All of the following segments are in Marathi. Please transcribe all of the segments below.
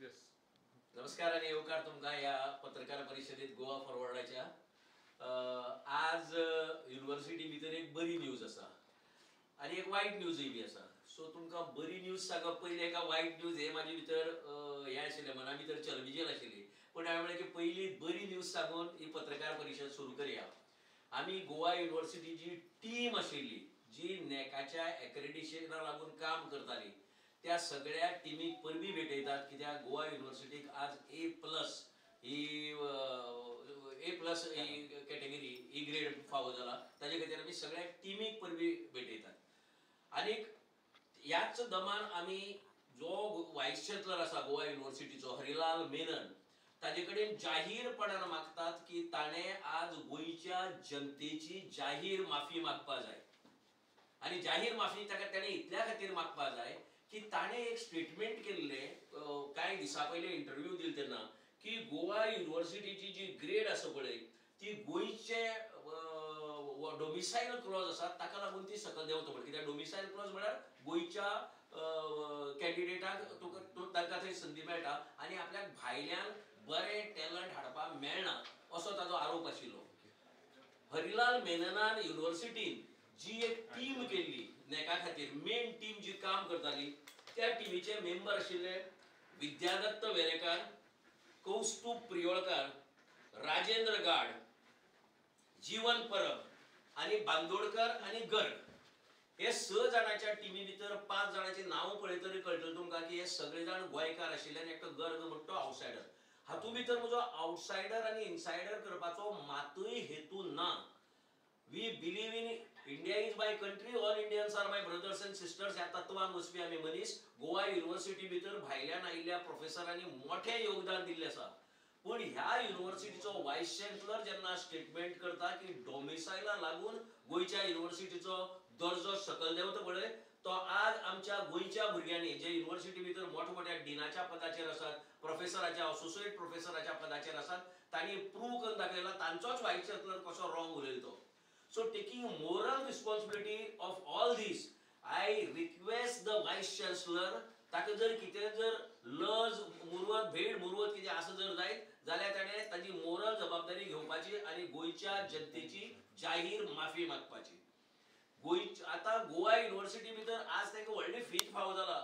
नमस्कार आणि येवकार तुमका या पत्रकार परिषदेत गोवा फॉरवर्डाच्या आज युनिव्हर्सिटी भितर एक बरी न्यूज असा आणि एक वाईट न्यूजय बी असा. सो तुमका बरी न्यूज सांगप पहिले एका वाईट न्यूज हे माझे भितर हे आशिल्ले मना भितर चलबिजल आशिल्ली, पण हांवें म्हणलें की पहिली बरी न्यूज सांगून ही पत्रकार परिषद सुरू करूया. आमी गोवा युनिव्हर्सिटीची टीम आशिल्ली जी नॅकाच्या एक्रेडिटेशनाक लागून काम करताली त्या सगळ्या टीमीक परबी भेटयतात, कित्याक गोवा युनिव्हर्सिटीक आज A+ he category E grade फावो जाला. ताजे खातीर आमी सगळ्या टीमीक परबी भेटयतात. आनीक ह्याच दमान आमी जो व्हायस चान्सलर आसा गोवा युनिव्हर्सिटीचो हरिलाल मेनन ताजे कडेन जाहीरपणान मागतात की ताणें आज गोंयच्या जनतेची जाहीर माफी मागपा जाय. आनी जाहीर माफी ताणें इतल्या खातीर मागपा जाय की ताणें एक स्टेटमेंट केल्ले कांय दिसा पयले इंटरव्यू दिले तेन्ना की गोवा युनिव्हर्सिटीची जी ग्रेड आसा पळय ती गोंयचे डोमिसायल क्लॉज आसा ताका लागून ती सकयल देंवता पळय. कित्याक डोमिसायल क्लॉज म्हळ्यार गोंयच्या कॅन्डिडेटाक तांकां थंय संदी मेळटा आनी आपल्याक भायल्यान बरें टॅलंट हाडपाक मेळना असो ताजो आरोप आशिल्लो. हरिलाल मेननान युनिव्हर्सिटीन जी एक टीम केल्ली नॅका खातीर, मेन टीम जी काम करताली त्या टीमीचे मेंबर आशिल्ले विद्यादत्त वेरेकार, कौस्तुभ प्रियोळकार, राजेंद्र गाड, जीवन परब आनी बांदोडकर आनी गर्ग. हे 6 जाणांच्या टीमी भितर 5 जाणांची नांव पळयतरी कळटलें तुमकां की हे सगळे जाण गोंयकार आशिल्ले आनी एकटो गर्ग म्हणटा तो आउटसायडर. हातूंत भितर म्हजो आउटसायडर आनी इनसायडर करपाचो मातूय हेतू ना. We believe in India is my country, all Indians are my brothers and sisters ह्या तत्वान वचपी आमी मनीस. गोवा युनिव्हर्सिटी भितर भायल्यान आयिल्ल्या प्रोफेसरांनी मोठें योगदान दिल्लें आसा. पण ह्या युनिव्हर्सिटीचो व्हायस चान्सलर जेन्ना स्टेटमेंट करता की डोमिसायला लागून गोंयच्या युनिव्हर्सिटीचो दर्जो सकयल देंवता पळय तो आज आमच्या गोंयच्या भुरग्यांनी जे युनिव्हर्सिटी भितर मोठमोठ्या डिनाच्या पदाचेर आसात, प्रोफेसराच्या असोसिएट प्रोफेसराच्या पदाचेर आसात, तांणी प्रूव्ह करून दाखयला तांचोच व्हायस चान्सलर कसो रॉंग उलयलो तो. So taking moral responsibility of all this, I request the Vice Chancellor ताका जर कितें जर लज मुरवत भेड मुरवत कितें आसा जर जायत जाल्यार ताणें ताची मोरल जबाबदारी घेवपाची आनी गोंयच्या जनतेची जाहीर माफी मागपाची. आतां गोवा युनिव्हर्सिटी भितर आज तांकां व्हडली फीत फावो जाला,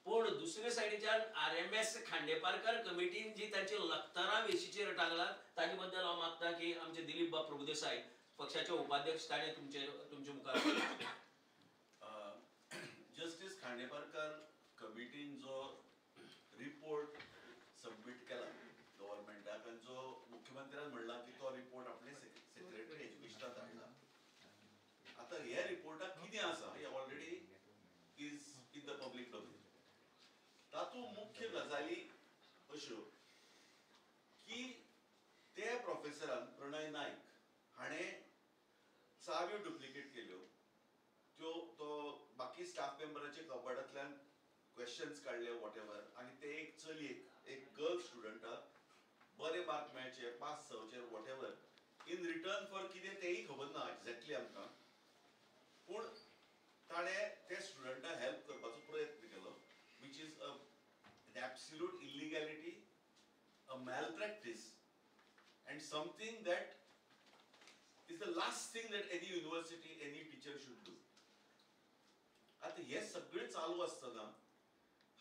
पण दुसरे सायडीच्यान RMS खांडेपारकार कमिटीन जी तांची लखतरां वेशीचेर टांगलात ताजे बद्दल हांव मागता की आमचे दिलीप बा प्रभुदेसाय पक्षाचे उपाध्यक्ष ताणे तुमचे मुखार जस्टिस खांडेपारकार कमिटीन जो रिपोर्ट सबमिट केला गव्हर्नमेंटाक आनी जो मुख्यमंत्र्यान म्हणला की तो रिपोर्ट आपले सेक्रेटरी एज्युकेशनाक धाडला. आता ह्या रिपोर्टाक कितें आसा हे already is in the public domain. तातूंत मुख्य गजाली अश्यो की ते प्रोफेसरान प्रणय नायक हाणें चाव्यो डुप्लिकेट केल्यो, त्यो तो बाकी स्टाफ मेंबराचे कबडांतल्यान क्वेश्चन्स काडले वॉटेवर आनी ते एक चलयेक एक गर्ल स्टुडंटाक बरे मार्क मेळचे पास जावचे वॉटेवर इन रिटर्न फॉर कितें तेंय खबर ना एक्झॅक्टली आमकां. पूण ताणें त्या स्टुडंटाक हेल्प करपाचो प्रयत्न केलो which is an absolute illegality, a malpractice and something that is the last thing that any university, any teacher should do. आता हे सगळे चालू असताना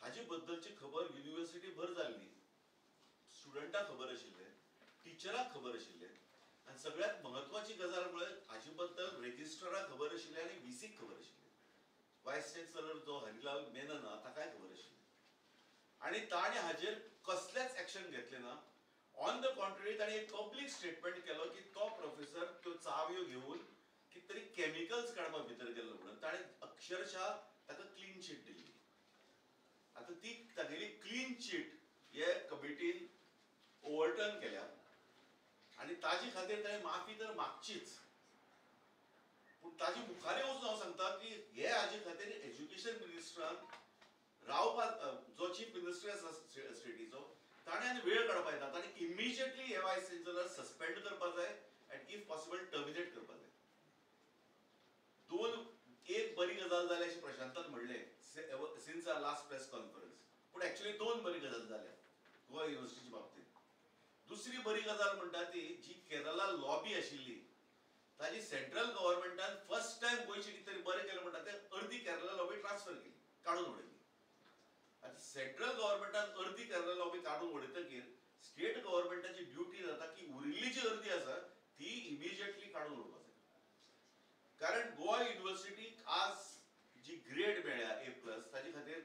हाजे बद्दलची खबर युनिव्हर्सिटी भर जाल्ली, स्टुडंटाक खबर आशिल्ले, टिचराक खबर आशिल्ले आनी सगळ्यात महत्वाची गजाल म्हळ्यार हाजे बद्दल रेजिस्ट्राराक खबर आशिल्ले आनी VCक खबर आशिल्ले. व्हायस चान्सलर जो हरिलाल मेनन आहा ताकाय खबर आशिल्ले आनी ताणें हाजेर कसलेच एक्शन घेतले ना. ऑन द कॉन्ट्ररी ताणें एक पब्लीक स्टेटमेंट केलो की तो प्रोफेसर त्यो चाव्यो घेवन कितें तरी केमिकल्स काडपाक भितर गेल्लो म्हणून ताणें अक्षरशः ताका क्लीन चीट दिल्ली. आतां ती तागेली क्लीन चीट हे कमिटीन ओव्हरटर्न केल्या आनी ताजे खातीर ताणें माफी तर मागचीच. पूण ताजे मुखार वचून हांव सांगता की हे हाजे खातीर एज्युकेशन मिनिस्टरान रावपाक जो चीफ मिनिस्टर आसा स्टेटीचो ताणें आनी वेळ काडपाक येता. ताणें इमिजिएटली हे व्हायस चान्सलर सस्पेंड करपाक जाय एंड इफ पॉसिबल टर्मिनेट करपाक जाय. एक बरी गजाल जाली अशें प्रशांतान म्हणलें सिन्स आवर लास्ट प्रेस कॉन्फरन्स, पूण एक्चुअली 2 बरी गजाल जाल्या. गोवा युनिव्हर्सिटीच्या बाबतीत. दुसरी बरी गजाल म्हणटा ती जी केरला लॉबी आशिल्ली ताजी सेंट्रल गव्हर्नमेंटान फर्स्ट टाइम गोंयचे कितें तरी बरें केलें म्हणटा तें अर्दी केरला लॉबी ट्रान्सफर केली, काडून उडयली. आतां सेंट्रल गव्हर्नमेंटान अर्दी केरला लॉबी काडून उडयतकीर स्टेट गव्हर्नमेंटाची ड्युटी जाता की उरिल्ली जी अर्दी आसा ती इमिजिएटली काडून उडोवपाक जाय. कारण गोवा युनिव्हर्सिटीक आज जी ग्रेड मेळ्ळ्या A+, ताजे खातीर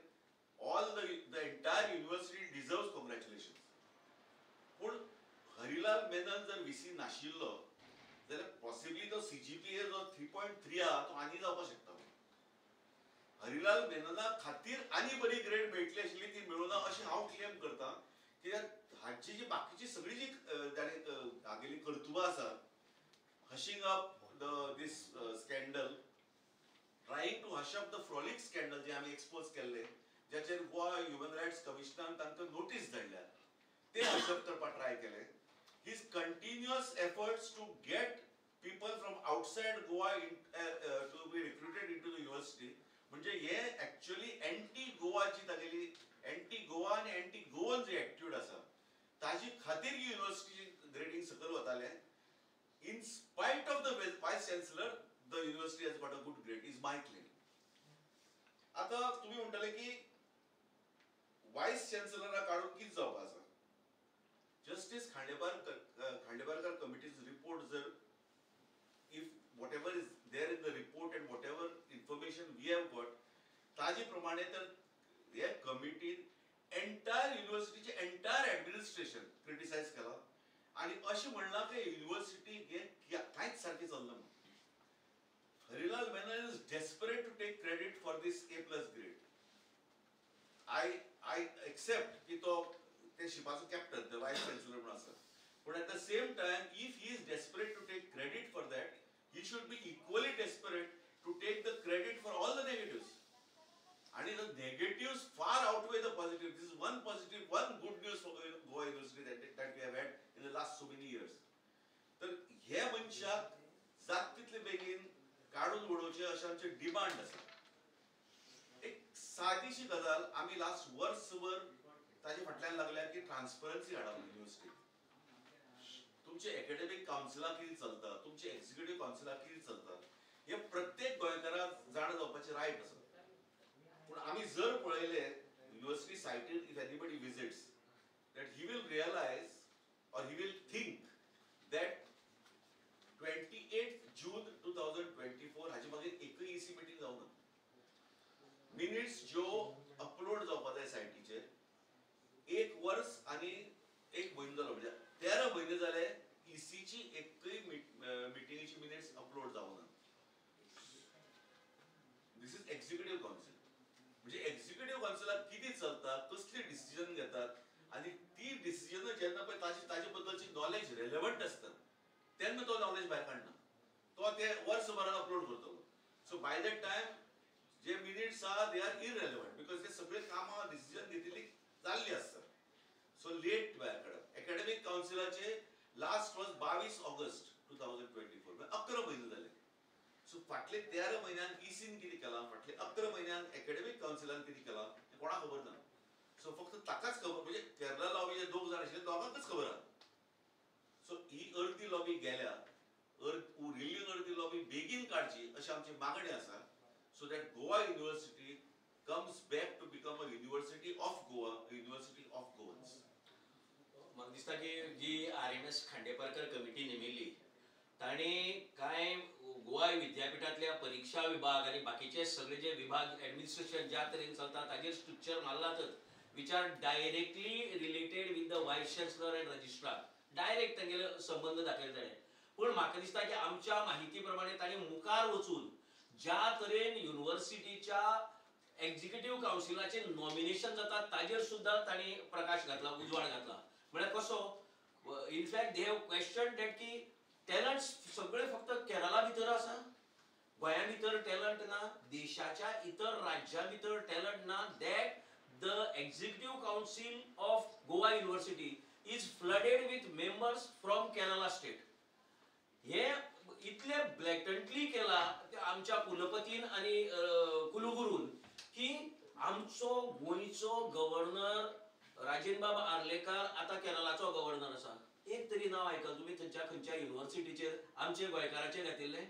all the entire university deserves congratulation. पूण हरिलाल मेनन जर VC नाशिल्लो जाल्यार पॉसिबली तो CGPA जो 3.3 आहा तो आनी जावपाक शकता. हरिलाल मेनना खातीर आनी बरी ग्रेड मेळटली आशिल्ली, ती मेळूना अशें हांव क्लेम करतां. कित्याक हाची जी बाकीची सगळी जी हागेली कर्तुबां आसा, हशिंग up this scandal, trying to hush up the Frolic scandal जे आम्ही एक्सपोज केल्ले, ज्याचेर गोवा ह्युमन रायट्स कमिशनान तांकां नोटीस धाडल्या, ते हश अप करपाक ट्राय केले. His continuous efforts to get people from outside Goa to be recruited into the university, म्हणजे हे ऍक्च्युअली एंटी गोवाची तागेली एंटी गोवा आनी एंटी गोवन जी एटिट्यूड आसा ताजी खातीर ही युनिव्हर्सिटी ग्रेडिंग सकयल वताले. In spite of the vice chancellor, the university has got a good grade, is my claim. आता तुम्ही म्हणताले की वाइस चान्सलरा काढून किती जावपाक आसा. जस्टिस खांडेपारकर कमिटीज रिपोर्ट जर if whatever is there in the report and whatever information we have got, ताजे प्रमाणे तर हे कमिटीन एंटायर युनिव्हर्सिटीचे एंटायर ऍडमिनिस्ट्रेशन क्रिटिसाइज केला आणि अशी म्हणला की युनिव्हर्सिटी हे कांयच सारखे चल्लं ना. Harilal Menon is desperate to take credit for this A+ grade. I accept की तो ते शिपाचो कॅप्टन, द वाइस चान्सलर म्हणून आसा. पण at the same time, if he is desperate to take credit for that, he should be equally desperate to take the credit for all the negatives. And the negatives far outweigh the positives. This is one good news for Goa University that we have had in the last so many years. तर हे मनशाक जात तितले बेगीन काढून उडोवचे अशें आमचे डिमांड आसा. एक सादीशी गजाल आमी लास्ट वर्सभर ताजे फाटल्यान लागल्या की ट्रान्सपरन्सी हाडप युनिव्हर्सिटीत. तुमचे एकेडमिक काउन्सिलां कितें चलता, तुमचे एक्झिक्युटिव्ह काउन्सिलां कितें चलता, हे प्रत्येक गोंयकाराक जाण जावपाचें रायट आसा. पूण आमी जर पळयले युनिव्हर्सिटी सायटीर, if anybody visits, that he will realize or he will think that 28th June 2024 हाचे मागीर एकूय EC मीटिंग जावना. मिनिट्स ज्यो अपलोड जावपाक जाय सायटीचेर, 1 वर्स आनी 1 म्हयनो जालो, म्हणजे 13 म्हयने जाले ECची एकूय मिटिंगेची मिनिट्स अपलोड जावना. दिस इज एक्झिक्युटिव्ह काउन्सिल. म्हणजे एक्झिक्युटिव्ह काउन्सिलाक कितें चलता, कसली डिसिजन घेतात आणि ती डिसिजन जेन्ना पळय ताजे बद्दलची नॉलेज रेलेवंट आसता तेन्ना तो नॉलेज भायर काडना. तो ते वर्सभरान अपलोड करतलो. सो बाय दॅट टायम जे मिनिट्स आहा दे आर इररेलेवंट, बिकॉज ते सगळे कामां डिसिजन घेतलेली जाल्ली आसता. सो लेट भायर काडप. एकेडमिक काउन्सिलाचे लास्ट वॉज 22 ऑगस्ट 2024, म्हणजे 11 म्हयने जाले. सो फाटले 13 म्हयन्यान ECन कितें केलां, फाटले 11 म्हयन्यान एकेडमिक काउन्सिलान कितें केलां हें कोणाक खबर ना. सो फक्त ताकाच खबर, म्हणजे केरला लॉबी जे 2 जाण आशिल्ले दोगांकच खबर आहा. सो ही अर्दी लॉबी गेल्या, उरिल्ली अर्दी लॉबी बेगीन काडची अशी आमची मागणी आसा. So that Goa university comes back to become a university of Goa, university of Goans. म्हाका दिसता की जी RMS खांडेपारकर कमिटी नेमिल्ली ताणी कांय गोवा विद्यापीठातल्या परीक्षा विभाग आणि बाकीचे सगळे जे विभाग ऍडमिनिस्ट्रेशन ज्या तरेन चलता ताजेर स्ट्रक्चर मारलातच, which are directly related with the vice chancellor and registrar. Direct तांगेले संबंध दाखयले ताणें. पूण म्हाका दिसता की आमच्या माहिती प्रमाणे ताणें मुखार वचून ज्या तरेन युनिव्हर्सिटीच्या एक्झिक्युटिव्ह काउन्सिलाचे नॉमिनेशन जाता ताजेर सुद्दां ताणें प्रकाश घातला, उजवाड घातला. म्हळ्यार कसो, in fact they have question that की टॅलंट सगळे फक्त केरला भितर आसा, गोंया भितर टॅलंट ना, देशाच्या इतर राज्यां भितर टॅलंट ना. That the executive council of Goa university is flooded with members from Kerala state. हे इतले ब्लॅटंटली केला आमच्या कुलपतीन आणि कुलगुरून की आमचो गोंयचो गव्हर्नर राजेंबाब आर्लेकर आता केरळाचो गव्हर्नर आसा. एक तरी नाव आयकला तुमी खंयच्या युनिव्हर्सिटीचेर आमचे गोंयकाराचे घातिल्ले?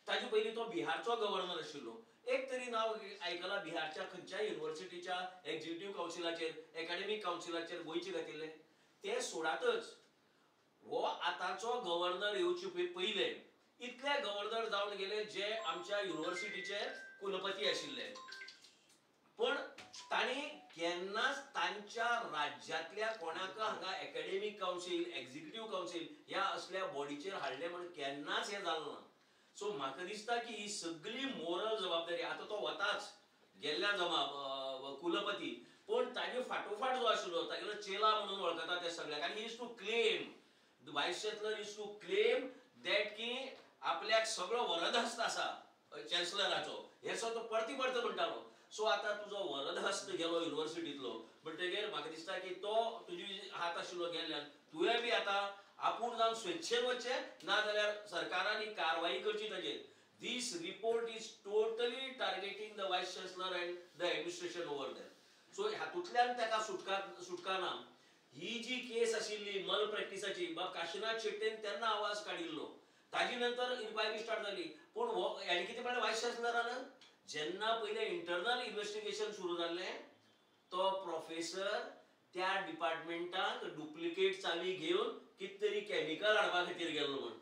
ताजे पयलीं तो बिहारचो गव्हर्नर आशिल्लो. एक तरी नाव आयकला बिहारच्या खंयच्या युनिव्हर्सिटीच्या एक्झिक्युटिव्ह कावन्सिलाचेर, एकाडेमीक कावन्सिलाचेर गोंयचे घातिल्ले? ते सोडातच हो आतांचो गव्हर्नर येवचे पयले इतले गव्हर्नर जावन गेले जे आमच्या युनिव्हर्सिटीचे कुलपती आशिल्ले. पण तांणी केन्नाच तांच्या राज्यांतल्या कोणाक हांगा एकाडेमीक कावन्सील, एक्झिक्युटिव्ह कावन्सील ह्या असल्या बॉडीचेर हाडले म्हण केन्नाच हें जालें ना. सो म्हाका दिसता की ही सगळी मोरल जबाबदारी आता तो वताच गेल्ल्या कुलपती, पण ताजे फाटोफाट जो आशिल्लो तागेलो चेला म्हणून वळखता ते सगळ्याक, आनी he is to claim, the vice chancellor is to claim that की आपल्याक सगळो वरदहस्त आसा चान्सलराचो, हे तो परती म्हणटालो. सो आता तुजो वरदहस्त गेलो युनिव्हर्सिटीतलो म्हणटगीर म्हाका दिसता की तो तुजी हात आशिल्लो गेल्ल्यान तुवें बी आता आपूण जावन स्वेच्छेन वचचे ना जाल्यार सरकारान ही कारवाई करची ताजेर. This report is totally targeting the vice chancellor and the administration over there. So हातूंतल्यान ताका सुटका ना. ही जी केस आशिल्ली मल प्रॅक्टिसाची बाब काशीनाथ शेट्टेन तेन्ना आवाज काडिल्लो, ताजी नंतर इन्क्वायरी स्टार्ट जाली. पूण हांणी कितें म्हणलें वायस चान्सलरान, जेन्ना पयलें इंटरनल इन्व्हेस्टिगेशन सुरू जाल्लें तो प्रोफेसर त्या डिपार्टमेंटाक डुप्लिकेट चावी घेवन कितें तरी कॅमिकल हाडपा खातीर गेल्लो म्हण,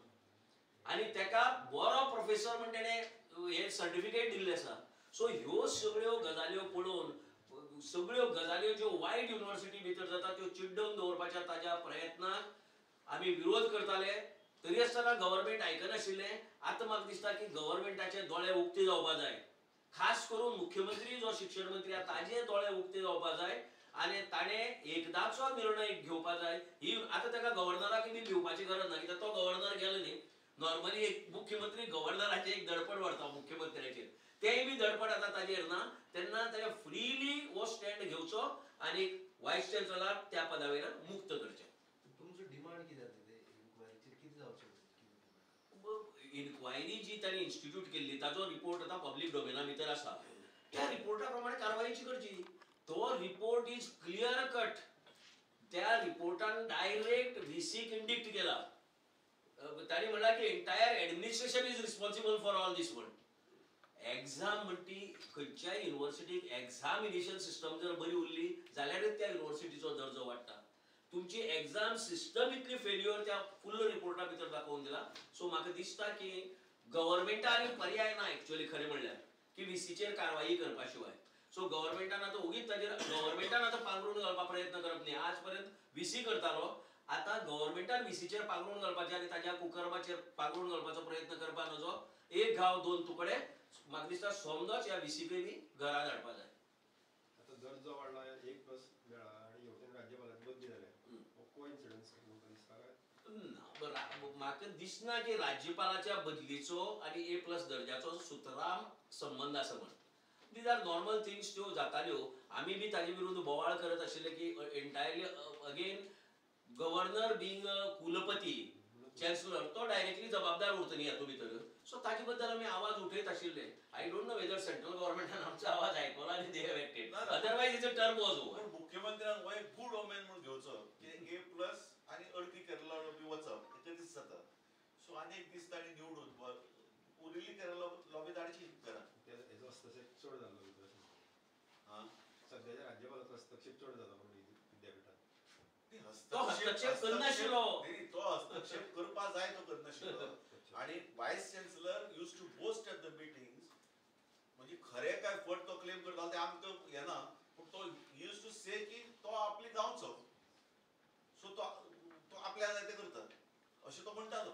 आनी तेका बरो प्रोफेसर म्हण तेणें हे सर्टिफिकेट दिल्लें आसा. सो ह्यो सगळ्यो गजाल्यो पळोवन सगळ्यो गजाल्यो ज्यो वायट युनिव्हर्सिटी भितर जाता त्यो चिड्डून दवरपाच्या ताज्या प्रयत्नाक आमी विरोध करताले. तरी आसतना गव्हर्नमेंट आयकनाशिल्लें. आतां म्हाका दिसता की गव्हर्नमेंटाचे दोळे उक्ते जावपा जाय. खास करून मुख्यमंत्री जो शिक्षण मंत्री आसा ताजे दोळे उक्ते जावपा जाय आनी ताणें एकदाचो निर्णय घेवपा जाय. ही आतां ताका गव्हर्नराक बी भिवपाची गरज ना, कित्याक तो गव्हर्नर गेलो न्ही. नॉर्मली एक मुख्यमंत्री गव्हर्नराचेर एक दडपण व्हरता मुख्यमंत्र्याचेर, तेंय बी दडपण आतां ताजेर ना. तेन्ना ताणें फ्रीली हो स्टँड घेवचो आनी वायस चान्सलराक त्या पदावेल्यान मुक्त करचें. तुमचो डिमांड कितें जाता ते इन्क्वायरीचेर कितें जावचें? इन्क्वायरी जी ताणी इन्स्टिट्यूट केल्ली ताजो रिपोर्ट आतां पब्लीक डोमेना भितर आसा. त्या रिपोर्टा प्रमाणे कारवायची करची. तो रिपोर्ट इज क्लियर कट. त्या रिपोर्टान डायरेक्ट व्हीसीक इंडिक्ट केला. ताणी म्हणला की entire administration is responsible for all this one. Exam म्हणटी खंयच्याय युनिव्हर्सिटीक एग्जामिनेशन सिस्टम जर बरी उरली जाल्यारच त्या युनिव्हर्सिटीचो दर्जो वाडटा. तुमची एग्जाम सिस्टम इतली फेल्युअर त्या फुल्ल रिपोर्टा भितर दाखोवन दिला. सो म्हाका दिसता की गव्हर्नमेंटान पर्याय ना एक्चुअली खरें म्हणल्यार की व्हीसीचेर कारवाई करपा शिवाय. सो गव्हर्नमेंटान आतां उगीच ताजेर गव्हर्नमेंटान आतां पांगरून घालपा प्रयत्न करप न्ही. आज पर्यंत व्हीसी करतालो, आतां गव्हर्नमेंटान व्हीसीचेर पांगरून घालपाचें आनी ताज्या कुकर्माचेर पांगरून घालपाचो प्रयत्न करपा नजो एक घाव दोन तुकडे. म्हाका दिसता समजोच ह्या व्हीसीकय बी घरा धाडपा जाय. आतां दर्जो वाडला, 1+ मेळ्ळा आनी हेवटेन राज्यपालाची बदली जाल्या. कोइन्सिडन्स तुमकां दिसता काय? म्हाका दिसना की राज्यपालाच्या बदलीचो आनी A+ दर्जाचो सुतराम संबंध आसा म्हण. दीज आर नॉर्मल थिंग्स त्यो जाताल्यो. आमी बी ताजे विरुद्ध बोवाळ करत आशिल्ले की एंटायरली अगेन गव्हर्नर बीइंग कुलपती चान्सलर तो डायरेक्टली जबाबदार उरता न्ही हातूंत भितर. सो ताजे बद्दल आमी आवाज उठयत आशिल्ले. I don't know whether central गव्हर्नमेंटान आमचो आवाज आयकलो आनी they have acted. Otherwise it's a term was over. पण मुख्यमंत्र्यान हो एक गुड ओमेन म्हणून घेवचो की A+ आनी अर्दी केरला बी वचप हेचे दीस जाता. सो आनी एक दीस ताणी निवडून उरिल्ली केरला लॉबी धाडची घरा. हेजो हस्तक्षेप चड जाल्लो भितर हां, सद्याच्या राज्यपालाचो हस्तक्षेप चड जालो म्हणून विद्यापीठात. तो हस्तक्षेप करनाशिल्लो. तो हस्तक्षेप करपा जाय तो करनाशिल्लो. आणि vice chancellor used to boast at the meetings. म्हणजे खरें काय फट तो क्लेम करता ते आमकां हें ना, पूण तो यूज टू से की तो आपली जावचो. सो तो आपल्या जाय ते करता अशें तो म्हणटालो.